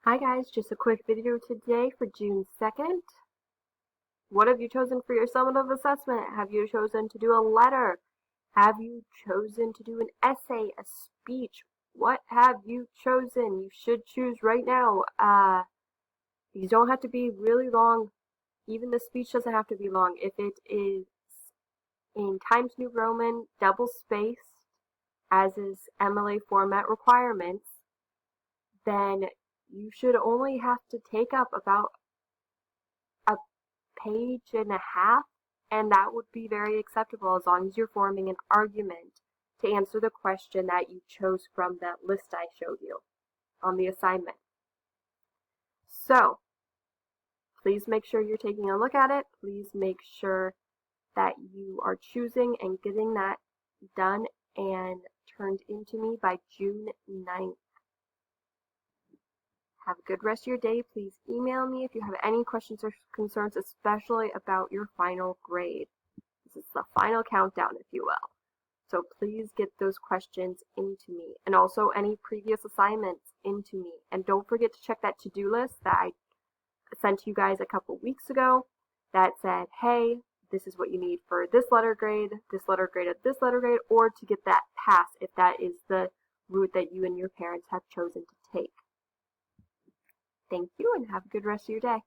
Hi guys, just a quick video today for June 2nd. What have you chosen for your summative assessment? Have you chosen to do a letter? Have you chosen to do an essay, a speech? What have you chosen? You should choose right now. These don't have to be really long. Even the speech doesn't have to be long. If it is in Times New Roman, double spaced, as is ELA format requirements, then you should only have to take up about a page and a half, and that would be very acceptable as long as you're forming an argument to answer the question that you chose from that list I showed you on the assignment. So, please make sure you're taking a look at it. Please make sure that you are choosing and getting that done and turned into me by June 9th. Have a good rest of your day. Please email me if you have any questions or concerns, especially about your final grade. This is the final countdown, if you will. So please get those questions into me, and also any previous assignments into me. And don't forget to check that to-do list that I sent to you guys a couple weeks ago that said, hey, this is what you need for this letter grade, this letter grade, or this letter grade, or to get that pass if that is the route that you and your parents have chosen to take. Thank you, and have a good rest of your day.